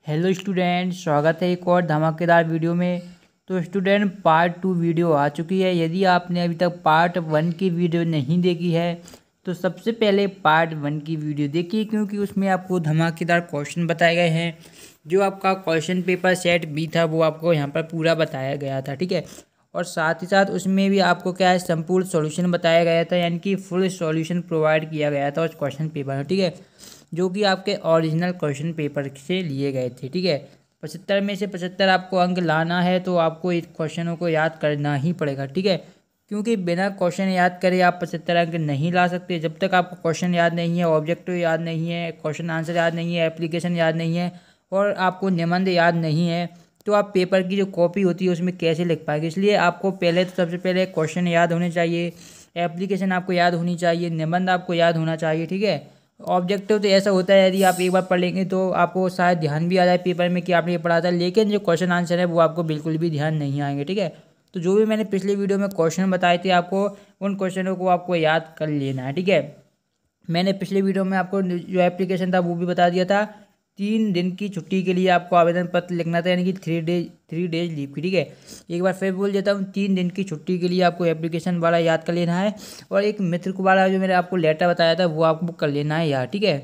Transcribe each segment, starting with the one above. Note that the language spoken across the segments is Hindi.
हेलो स्टूडेंट, स्वागत है एक और धमाकेदार वीडियो में। तो स्टूडेंट पार्ट 2 वीडियो आ चुकी है। यदि आपने अभी तक पार्ट 1 की वीडियो नहीं देखी है तो सबसे पहले पार्ट 1 की वीडियो देखिए, क्योंकि उसमें आपको धमाकेदार क्वेश्चन बताए गए हैं। जो आपका क्वेश्चन पेपर सेट बी था वो आपको यहाँ पर पूरा बताया गया था, ठीक है। और साथ ही साथ उसमें भी आपको क्या है, संपूर्ण सॉल्यूशन बताया गया था, यानी कि फुल सॉल्यूशन प्रोवाइड किया गया था उस क्वेश्चन पेपर में, ठीक है, जो कि आपके ओरिजिनल क्वेश्चन पेपर से लिए गए थे, ठीक है। 75 में से 75 आपको अंक लाना है तो आपको इस क्वेश्चनों को याद करना ही पड़ेगा, ठीक है। क्योंकि बिना क्वेश्चन याद करे आप 75 अंक नहीं ला सकते। जब तक आपको क्वेश्चन याद नहीं है, ऑब्जेक्टिव याद नहीं है, क्वेश्चन आंसर याद नहीं है, एप्लीकेशन याद नहीं है और आपको निबंध याद नहीं है, तो आप पेपर की जो कॉपी होती है उसमें कैसे लिख पाएंगे। इसलिए आपको पहले तो सबसे पहले क्वेश्चन याद होने चाहिए, एप्लीकेशन आपको याद होनी चाहिए, निबंध आपको याद होना चाहिए, ठीक है। ऑब्जेक्टिव तो ऐसा होता है, यदि आप एक बार पढ़ लेंगे तो आपको शायद ध्यान भी आ जाए पेपर में कि आपने ये पढ़ा था, लेकिन जो क्वेश्चन आंसर है वो आपको बिल्कुल भी ध्यान नहीं आएंगे, ठीक है। तो जो भी मैंने पिछले वीडियो में क्वेश्चन बताए थे आपको, उन क्वेश्चनों को आपको याद कर लेना है, ठीक है। मैंने पिछले वीडियो में आपको जो एप्लीकेशन था वो भी बता दिया था। 3 दिन की छुट्टी के लिए आपको आवेदन पत्र लिखना था, यानी कि 3 डेज लीव की, ठीक है। एक बार फिर बोल देता हूँ, 3 दिन की छुट्टी के लिए आपको एप्लीकेशन वाला याद कर लेना है, और एक मित्र को वाला जो मैंने आपको लेटर बताया था वो आपको कर लेना है यार, ठीक है।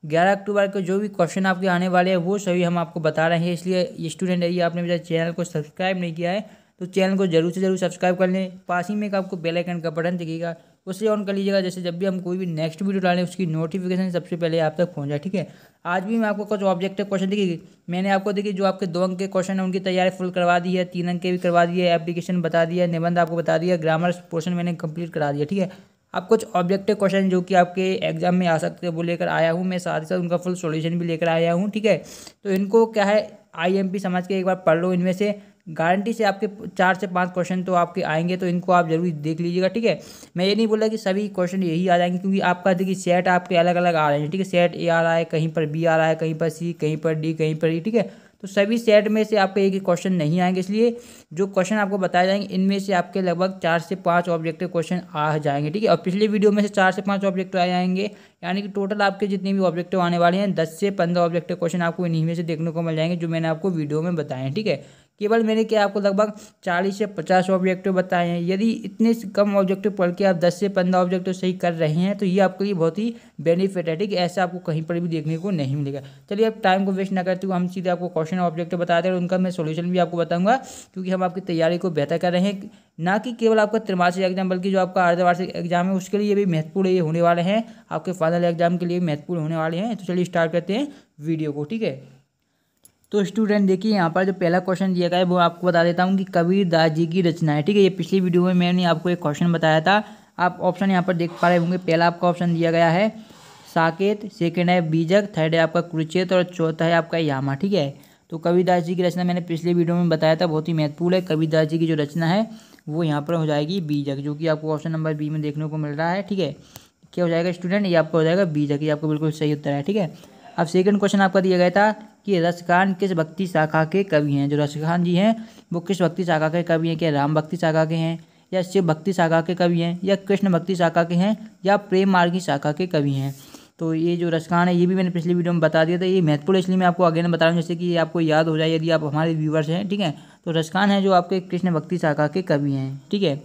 11 अक्टूबर को जो भी क्वेश्चन आपके आने वाले हैं वो सभी हम आपको बता रहे हैं। इसलिए स्टूडेंट यदि आपने मेरे चैनल को सब्सक्राइब नहीं किया है तो चैनल को जरूर से जरूर सब्सक्राइब कर लें। पास ही में एक आपको बेल आइकन का बटन दिखेगा, उसे ऑन कर लीजिएगा, जैसे जब भी हम कोई भी नेक्स्ट वीडियो डालें उसकी नोटिफिकेशन सबसे पहले आप तक पहुंच जाए, ठीक है। आज भी मैं आपको कुछ ऑब्जेक्टिव क्वेश्चन देखिए, मैंने आपको देखिए जो आपके 2 अंक के क्वेश्चन है उनकी तैयारी फुल करवा दी है, 3 अंक के भी करवा दिए, एप्लीकेशन बता दिया, निबंध आपको बता दिया, ग्रामर पोर्शन मैंने कंप्लीट करा दिया, ठीक है। अब कुछ ऑब्जेक्टिव क्वेश्चन जो कि आपके एग्जाम में आ सकते हैं वो लेकर आया हूँ मैं, साथ ही साथ उनका फुल सॉल्यूशन भी लेकर आया हूँ, ठीक है। तो इनको क्या है, आईएमपी समझ के एक बार पढ़ लो। इनमें से गारंटी से आपके 4 से 5 क्वेश्चन तो आपके आएंगे, तो इनको आप जरूर देख लीजिएगा, ठीक है। मैं ये नहीं बोला कि सभी क्वेश्चन यही आ जाएंगे, क्योंकि आपका देखिए सेट आपके अलग अलग आ रहे हैं, ठीक है। सेट ए आ रहा है, कहीं पर बी आ रहा है, कहीं पर सी, कहीं पर डी, कहीं पर ई, ठीक है। तो सभी सेट में से आपके एक ही क्वेश्चन नहीं आएंगे, इसलिए जो क्वेश्चन आपको बताए जाएंगे इनमें से आपके लगभग 4 से 5 ऑब्जेक्टिव क्वेश्चन आ जाएंगे, ठीक है। और पिछले वीडियो में से 4 से 5 ऑब्जेक्टिव आ जाएंगे, यानी कि टोटल आपके जितने भी ऑब्जेक्टिव आने वाले हैं 10 से 15 ऑब्जेक्टिव क्वेश्चन आपको इन्हीं में से देखने को मिल जाएंगे, जो मैंने आपको वीडियो में बताए हैं, ठीक है। केवल मैंने क्या आपको लगभग 40 से 50 ऑब्जेक्टिव बताए हैं। यदि इतने कम ऑब्जेक्टिव पढ़ के आप 10 से 15 ऑब्जेक्टिव सही कर रहे हैं तो ये आपके लिए बहुत ही बेनिफिट है, ठीक है। ऐसा आपको कहीं पर भी देखने को नहीं मिलेगा। चलिए अब टाइम को वेस्ट ना करते हुए हम सीधे आपको क्वेश्चन ऑब्जेक्टिव बताते हैं और उनका मैं सोल्यूशन भी आपको बताऊंगा, क्योंकि हम आपकी तैयारी को बेहतर कर रहे हैं। ना कि केवल आपका त्रैमासिक एग्जाम, बल्कि जो आपका अर्धवार्षिक एग्जाम है उसके लिए भी महत्वपूर्ण ये होने वाले हैं, आपके फाइनल एग्जाम के लिए महत्वपूर्ण होने वाले हैं। तो चलिए स्टार्ट करते हैं वीडियो को, ठीक है। तो स्टूडेंट देखिए, यहाँ पर जो पहला क्वेश्चन दिया गया है वो आपको बता देता हूँ कि कबीरदास जी की रचना है, ठीक है। ये पिछली वीडियो में मैंने आपको एक क्वेश्चन बताया था, आप ऑप्शन यहाँ पर देख पा रहे होंगे। पहला आपका ऑप्शन दिया गया है साकेत, सेकंड है बीजक, थर्ड है आपका कुरुक्षेत्र और चौथा है आपका यामा, ठीक है। तो कबीरदास जी की रचना मैंने पिछले वीडियो में बताया था, बहुत ही महत्वपूर्ण है। कबीरदास जी की जो रचना है वो यहाँ पर हो जाएगी बीजक, जो कि आपको ऑप्शन नंबर बी में देखने को मिल रहा है, ठीक है। क्या हो जाएगा स्टूडेंट, ये आपका हो जाएगा बीजक, ये आपको बिल्कुल सही उत्तर है, ठीक है। अब सेकंड क्वेश्चन आपका दिया गया था कि रसखान किस भक्ति शाखा के कवि हैं। जो रसखान जी हैं वो किस भक्ति शाखा के कवि हैं? क्या राम भक्ति शाखा के हैं, या शिव भक्ति शाखा के कवि हैं, या कृष्ण भक्ति शाखा के हैं, या प्रेम मार्गी शाखा के कवि हैं? तो ये जो रसखान है ये भी मैंने पिछली वीडियो में बता दिया था, ये महत्वपूर्ण इसलिए मैं आपको अगेन बता रहा हूँ, जैसे कि ये आपको याद हो जाए यदि आप हमारे व्यूवर्स हैं, ठीक है। तो रसखान है जो आपके कृष्ण भक्ति शाखा के कवि हैं, ठीक है।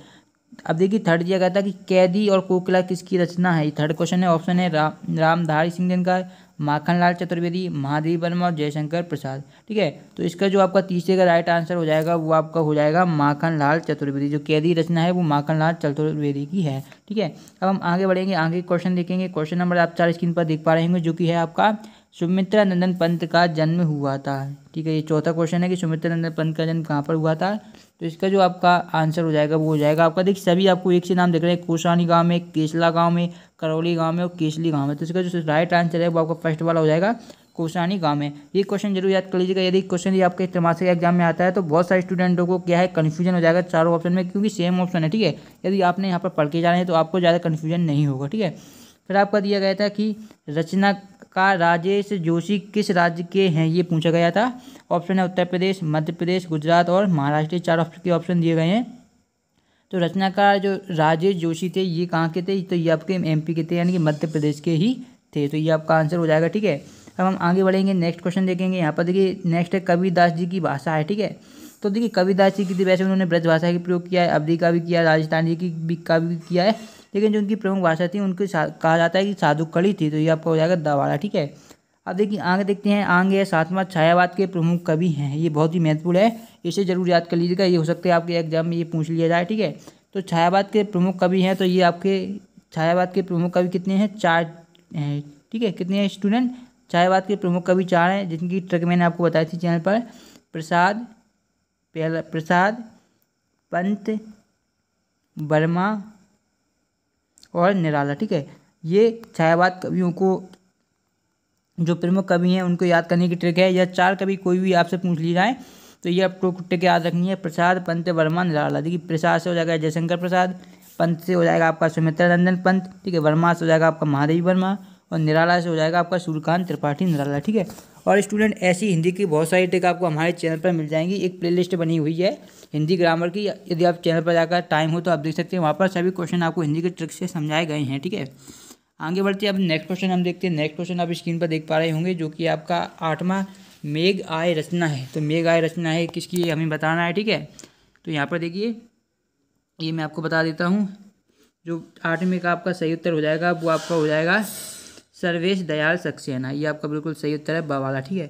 अब देखिए थर्ड दिया गया था कि कैदी और कोकिला किसकी रचना है। थर्ड क्वेश्चन है, ऑप्शन है रामधारी सिंह दिनकर, माखनलाल चतुर्वेदी, महादेव वर्मा और जयशंकर प्रसाद, ठीक है। तो इसका जो आपका तीसरे का राइट आंसर हो जाएगा वो आपका हो जाएगा माखनलाल चतुर्वेदी। जो कैदी रचना है वो माखनलाल चतुर्वेदी की है, ठीक है। अब हम आगे बढ़ेंगे, आगे क्वेश्चन देखेंगे। क्वेश्चन नंबर आप 4 स्क्रीन पर देख पा रहे होंगे, जो कि है आपका सुमित्रा नंदन पंत का जन्म हुआ था, ठीक है। ये चौथा क्वेश्चन है कि सुमित्रा नंदन पंत का जन्म कहाँ पर हुआ था। तो इसका जो आपका आंसर हो जाएगा वो हो जाएगा आपका, देखिए सभी आपको एक से नाम दिख रहे हैं, कोसानी गांव में, केसला गांव में, करौली गांव में और केसली गांव में। तो इसका जो राइट आंसर है वो आपका फर्स्ट वाला हो जाएगा, कोसानी गांव में। ये क्वेश्चन जरूर याद कर लीजिएगा, यदि क्वेश्चन ये आपके त्रैमासिक एग्जाम में आता है तो बहुत सारे स्टूडेंटों को क्या है कन्फ्यूजन हो जाएगा चारों ऑप्शन में, क्योंकि सेम ऑप्शन है, ठीक है। यदि आपने यहाँ पर पढ़ के जा रहे हैं तो आपको ज़्यादा कन्फ्यूजन नहीं होगा, ठीक है। फिर आपका दिया गया था कि रचनाकार राजेश जोशी किस राज्य के हैं, ये पूछा गया था। ऑप्शन है उत्तर प्रदेश, मध्य प्रदेश, गुजरात और महाराष्ट्र, 4 ऑप्शन के ऑप्शन दिए गए हैं। तो रचनाकार जो राजेश जोशी थे ये कहाँ के थे, तो ये आपके एमपी के थे, यानी कि मध्य प्रदेश के ही थे। तो ये आपका आंसर हो जाएगा, ठीक है। अब हम आगे बढ़ेंगे, नेक्स्ट क्वेश्चन देखेंगे। यहाँ पर देखिए नेक्स्ट है कबीरदास जी की भाषा है, ठीक है। तो देखिए कबीरदास जी की वैसे उन्होंने ब्रज भाषा का प्रयोग किया है, अवधी का भी किया, राजस्थान जी की भी का भी किया है, लेकिन जो उनकी प्रमुख भाषा थी उनको कहा जाता है कि साधुकड़ी थी, तो ये आपका हो जाएगा दवाड़ा, ठीक है। अब देखिए आगे देखते हैं, आगे है सातवां छायावाद के प्रमुख कवि हैं, ये बहुत ही महत्वपूर्ण है, इसे जरूर याद कर लीजिएगा, ये हो सकता है आपके एग्जाम में ये पूछ लिया जाए, ठीक है। तो छायावाद के प्रमुख कवि हैं, तो ये आपके छायावाद के प्रमुख कवि कितने हैं, 4 हैं, ठीक है। कितने हैं स्टूडेंट, छायावाद के प्रमुख कवि 4 हैं, जिनकी ट्रिक मैंने आपको बताई थी चैनल पर। प्रसाद, पंत, वर्मा और निराला, ठीक है। ये छायावाद कवियों को जो प्रमुख कवि हैं उनको याद करने की ट्रिक है। यह 4 कवि कोई भी आपसे पूछ ली जाए तो ये आपको ट्रिक याद रखनी है, प्रसाद, पंत, वर्मा, निराला। देखिए प्रसाद से हो जाएगा जयशंकर प्रसाद, पंत से हो जाएगा आपका सुमित्रा नंदन पंत, ठीक है। वर्मा से हो जाएगा आपका महादेवी वर्मा और निराला से हो जाएगा आपका सूर्यकांत त्रिपाठी निराला, ठीक है। और स्टूडेंट ऐसी हिंदी की बहुत सारी ट्रिक आपको हमारे चैनल पर मिल जाएंगी, एक प्लेलिस्ट बनी हुई है हिंदी ग्रामर की, यदि आप चैनल पर जाकर टाइम हो तो आप देख सकते हैं, वहाँ पर सभी क्वेश्चन आपको हिंदी के ट्रिक से समझाए गए हैं, ठीक है। आगे बढ़ते हैं, अब नेक्स्ट क्वेश्चन हम देखते हैं। नेक्स्ट क्वेश्चन आप स्क्रीन पर देख पा रहे होंगे, जो कि आपका 8वां मेघ आय रचना है। तो मेघ आय रचना है किसकी, हमें बताना है, ठीक है। तो यहाँ पर देखिए ये मैं आपको बता देता हूँ, जो 8वें का आपका सही उत्तर हो जाएगा वो आपका हो जाएगा सर्वेश दयाल सक्सेना, ये आपका बिल्कुल सही उत्तर है बवाला, ठीक है।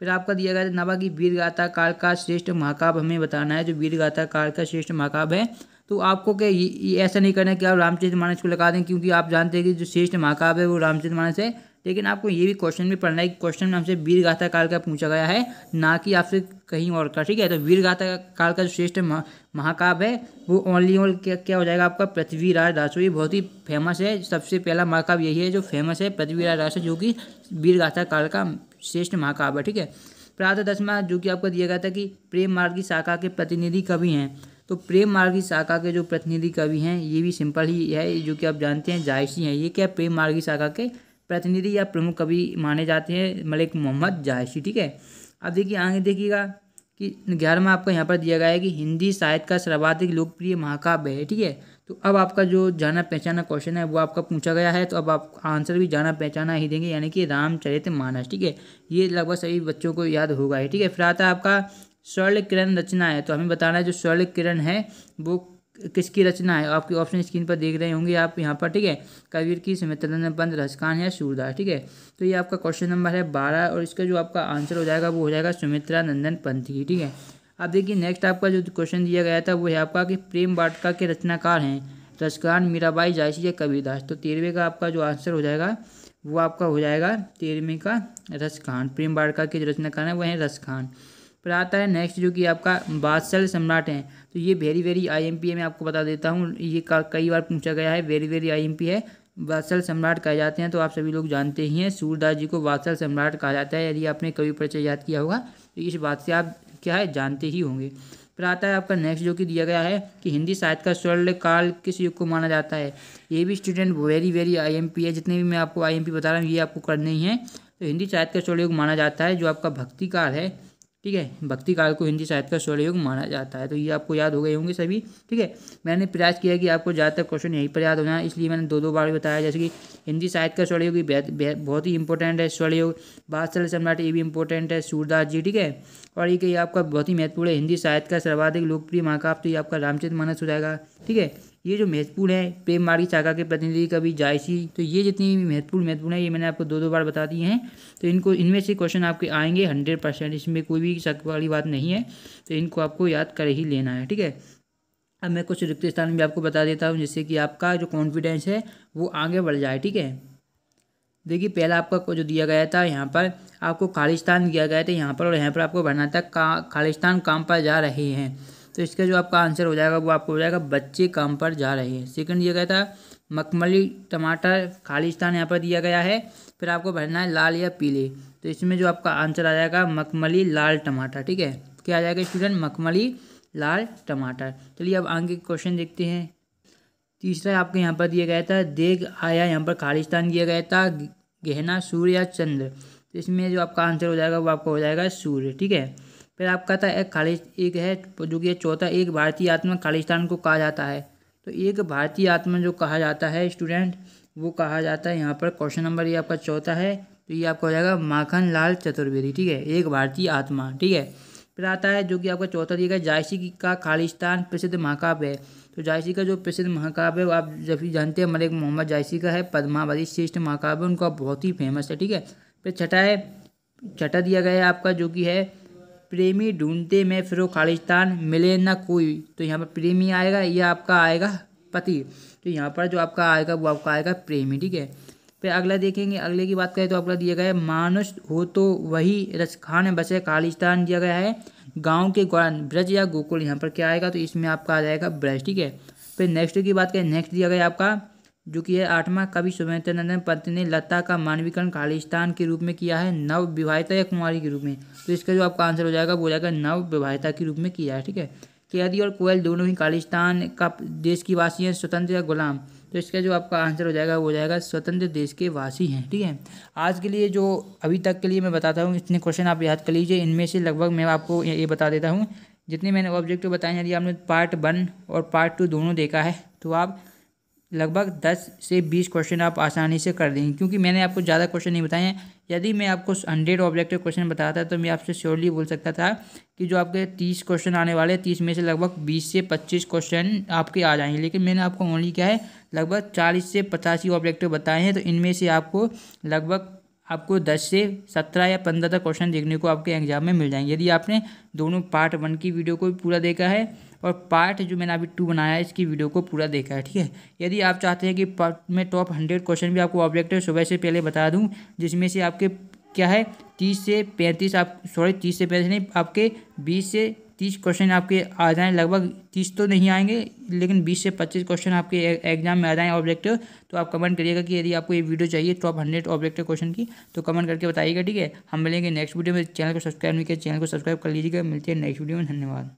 फिर आपका दिया गया नवा की वीर गाथा काल का श्रेष्ठ महाकाव्य हमें बताना है, जो वीर गाथा काल का श्रेष्ठ महाकाव्य है। तो आपको क्या ये ऐसा नहीं करना कि आप रामचरितमानस को लगा दें, क्योंकि आप जानते हैं कि जो श्रेष्ठ महाकाव्य है वो रामचरितमानस है, लेकिन आपको ये भी क्वेश्चन में पढ़ना है कि क्वेश्चन में हमसे वीर गाथा काल का पूछा गया है, ना कि आपसे कहीं और का, ठीक है। तो वीर गाथा काल का जो श्रेष्ठ महाकाव्य है वो ओनली और क्या हो जाएगा आपका पृथ्वीराज दासो, ये बहुत ही फेमस है, सबसे पहला महाकाव्य यही है जो फेमस है, पृथ्वीराज दासो, जो कि वीर गाथा काल का श्रेष्ठ महाकाव्य है, ठीक है। प्रातः 10वां जो कि आपको दिया गया था कि प्रेम मार्ग की शाखा के प्रतिनिधि कवि हैं। तो प्रेम मार्ग की शाखा के जो प्रतिनिधि कवि हैं ये भी सिंपल ही है, जो कि आप जानते हैं जायसी हैं। ये क्या प्रेम मार्ग की शाखा के प्रतिनिधि या प्रमुख कवि माने जाते हैं, मलिक मोहम्मद जायसी, ठीक है। अब देखिए आगे देखिएगा कि 11वां आपका यहाँ पर दिया गया है कि हिंदी साहित्य का सर्वाधिक लोकप्रिय महाकाव्य है, ठीक है। तो अब आपका जो जाना पहचाना क्वेश्चन है वो आपका पूछा गया है, तो अब आप आंसर भी जाना पहचाना ही देंगे, यानी कि रामचरितमानस, ठीक है। ये लगभग सभी बच्चों को याद होगा है, ठीक है। फिर आता है आपका स्वर्ण किरण रचना है, तो हमें बताना है जो स्वर्ण किरण है वो किसकी रचना है। आपके ऑप्शन स्क्रीन पर देख रहे होंगे आप यहाँ पर, ठीक है। कबीर की, सुमित्रानंद पंत, रसखान या सूरदास, ठीक है। तो ये आपका क्वेश्चन नंबर है 12 और इसका जो आपका आंसर हो जाएगा वो हो जाएगा सुमित्रानंदन पंत की, ठीक है। अब देखिए नेक्स्ट आपका जो क्वेश्चन दिया गया था वो है आपका कि प्रेम वाटिका के रचनाकार हैं रसखान, मीराबाई, जायसी या कबीरदास। तो 13वें का आपका जो आंसर हो जाएगा वो आपका हो जाएगा 13वें का रसखान, प्रेम वाटिका के जो रचनाकार हैं वो हैं रसखान। फिर आता है नेक्स्ट जो कि आपका वात्सल सम्राट हैं, तो ये वेरी वेरी IMP है, मैं आपको बता देता हूँ, ये कई बार पूछा गया है, वेरी वेरी IMP है। वात्सल सम्राट कहे जाते हैं तो आप सभी लोग जानते ही हैं, सूरदास जी को वात्सल सम्राट कहा जाता है, यदि आपने कवि परिचय याद किया होगा तो इस बात से आप क्या है जानते ही होंगे। फिर आता है आपका नेक्स्ट जो कि दिया गया है कि हिंदी साहित्य का स्वर्ण काल किस युग को माना जाता है। ये भी स्टूडेंट वेरी वेरी IMP है, जितने भी मैं आपको IMP बता रहा हूँ ये आपको करने ही है। तो हिंदी साहित्य का स्वर्ण युग माना जाता है जो आपका भक्ति काल है, ठीक है। भक्ति काल को हिंदी साहित्य का स्वर्ण युग माना जाता है, तो ये आपको याद हो गए होंगे सभी, ठीक है। मैंने प्रयास किया कि आपको ज़्यादातर क्वेश्चन यहीं पर याद होना है, इसलिए मैंने 2 बार बताया, जैसे कि हिंदी साहित्य का स्वर्ण युग बहुत ही इंपॉर्टेंट है, स्वर्ण युग, वात्सल सम्राट ये भी इंपॉर्टेंट है, सूरदास जी, ठीक है। और ये आपका बहुत ही महत्वपूर्ण है, हिंदी साहित्य का सर्वाधिक लोकप्रिय महाकाव्य, तो ये आपका रामचरितमानस हो जाएगा, ठीक है। ये जो महत्वपूर्ण है प्रेम मार्ग की शाखा के प्रतिनिधि कवि जायसी, तो ये जितनी भी महत्वपूर्ण है ये मैंने आपको 2 बार बता दिए हैं, तो इनको इनमें से क्वेश्चन आपके आएंगे 100%, इसमें कोई भी शक वाली बात नहीं है, तो इनको आपको याद कर ही लेना है, ठीक है। अब मैं कुछ रिक्त स्थान भी आपको बता देता हूँ, जिससे कि आपका जो कॉन्फिडेंस है वो आगे बढ़ जाए, ठीक है। देखिए पहला आपका जो दिया गया था यहाँ पर आपको खालिस्तान दिया गया था यहाँ पर, और यहाँ पर आपको भरना था खालिस्तान काम पर जा रहे हैं, तो इसका जो आपका आंसर हो जाएगा वो आपको हो जाएगा बच्चे काम पर जा रहे हैं। सेकंड दिया गया था मखमली टमाटर, खालिस्तान यहाँ पर दिया गया है, फिर आपको भरना है लाल या पीले, तो इसमें जो आपका आंसर आ जाएगा मखमली लाल टमाटर, ठीक है। क्या आ जाएगा स्टूडेंट, मखमली लाल टमाटर। चलिए अब आगे क्वेश्चन देखते हैं। तीसरा आपके यहाँ पर दिया गया था देग आया, यहाँ पर खालिस्तान दिया गया था गहना सूर्य या चंद्र, तो इसमें जो आपका आंसर हो जाएगा वो आपका हो जाएगा सूर्य, ठीक है। फिर आपका था एक है जो कि चौथा, एक भारतीय आत्मा खालिस्तान को कहा जाता है। तो एक भारतीय आत्मा जो कहा जाता है स्टूडेंट वो कहा जाता है यहाँ पर, क्वेश्चन नंबर ये आपका चौथा है, तो ये आपका हो जाएगा माखन लाल चतुर्वेदी, ठीक है, एक भारतीय आत्मा, ठीक है। फिर आता है जो कि आपका चौथा दिया गया, जायसी का खालिस्तान प्रसिद्ध महाकाव्य है। तो जायसी का जो प्रसिद्ध महाकाव्य है वो आप जब भी जानते हैं, मलिक मोहम्मद जायसी का है, पद्मावती श्रेष्ठ महाकाव्य उनका बहुत ही फेमस है, ठीक है। फिर छठा दिया गया है आपका जो कि है, प्रेमी ढूंढते में फिरो खालिस्तान मिले ना कोई। तो यहाँ पर प्रेमी आएगा, यह आपका आएगा पति, तो यहाँ पर जो आपका आएगा वो आपका आएगा प्रेमी, ठीक है। फिर अगला देखेंगे, अगले की बात करें तो आपका दिया गया है, मानुष हो तो वही रसखान बसे खालिस्तान दिया गया है, गांव के ग्वान ब्रज या गोकुल, यहाँ पर क्या आएगा, तो इसमें आपका आ जाएगा ब्रज, ठीक है। फिर नेक्स्ट की बात करें, नेक्स्ट दिया गया आपका जो कि है आठवां, कवि सुरेंद्रनाथ पंत ने लता का मानवीकरण खालिस्तान के रूप में किया है, नव विवाहिता या कुमारी के रूप में। तो इसका जो आपका आंसर हो जाएगा वो हो जाएगा नव विवाहिता के रूप में किया है, ठीक है। कैदी और कोयल दोनों ही खालिस्तान का देश की वासी हैं, स्वतंत्र या गुलाम। तो इसका जो आपका आंसर हो जाएगा वो हो जाएगा स्वतंत्र देश के वासी हैं, ठीक है। आज के लिए जो अभी तक के लिए मैं बताता हूँ इतने क्वेश्चन आप याद कर लीजिए। इनमें से लगभग मैं आपको ये बता देता हूँ जितने मैंने ऑब्जेक्टिव बताए। यदि आपने पार्ट 1 और पार्ट 2 दोनों देखा है तो आप लगभग 10 से 20 क्वेश्चन आप आसानी से कर देंगे, क्योंकि मैंने आपको ज़्यादा क्वेश्चन नहीं बताए हैं। यदि मैं आपको 100 ऑब्जेक्टिव क्वेश्चन बताता तो मैं आपसे श्योरली बोल सकता था कि जो आपके 30 क्वेश्चन आने वाले 30 में से लगभग 20 से 25 क्वेश्चन आपके आ जाएंगे, लेकिन मैंने आपको ओनली क्या है लगभग 40 से 85 ऑब्जेक्टिव बताए हैं। तो इनमें से आपको 10 से 17 या 15 तक क्वेश्चन देखने को आपके एग्जाम में मिल जाएंगे, यदि आपने दोनों पार्ट 1 की वीडियो को पूरा देखा है और पार्ट जो मैंने अभी 2 बनाया है इसकी वीडियो को पूरा देखा है, ठीक है। यदि आप चाहते हैं कि पार्ट में टॉप 100 क्वेश्चन भी आपको ऑब्जेक्टिव सुबह से पहले बता दूं, जिसमें से आपके क्या है 30 से 35 नहीं, आपके 20 से 30 क्वेश्चन आपके आ जाएँ, लगभग 30 तो नहीं आएंगे लेकिन 20 से 25 क्वेश्चन आपके एग्जाम में आ जाएँ ऑब्जेक्टिव। तो आप कमेंट करिएगा कि यदि आपको ये वीडियो चाहिए टॉप 100 ऑब्जेक्टिव क्वेश्चन की, तो कमेंट करके बताइएगा, ठीक है। हम मिलेंगे नेक्स्ट वीडियो में। चैनल को सब्सक्राइब नहीं किया, चैनल को सब्सक्राइब कर लीजिएगा। मिलते हैं नेक्स्ट वीडियो में, धन्यवाद।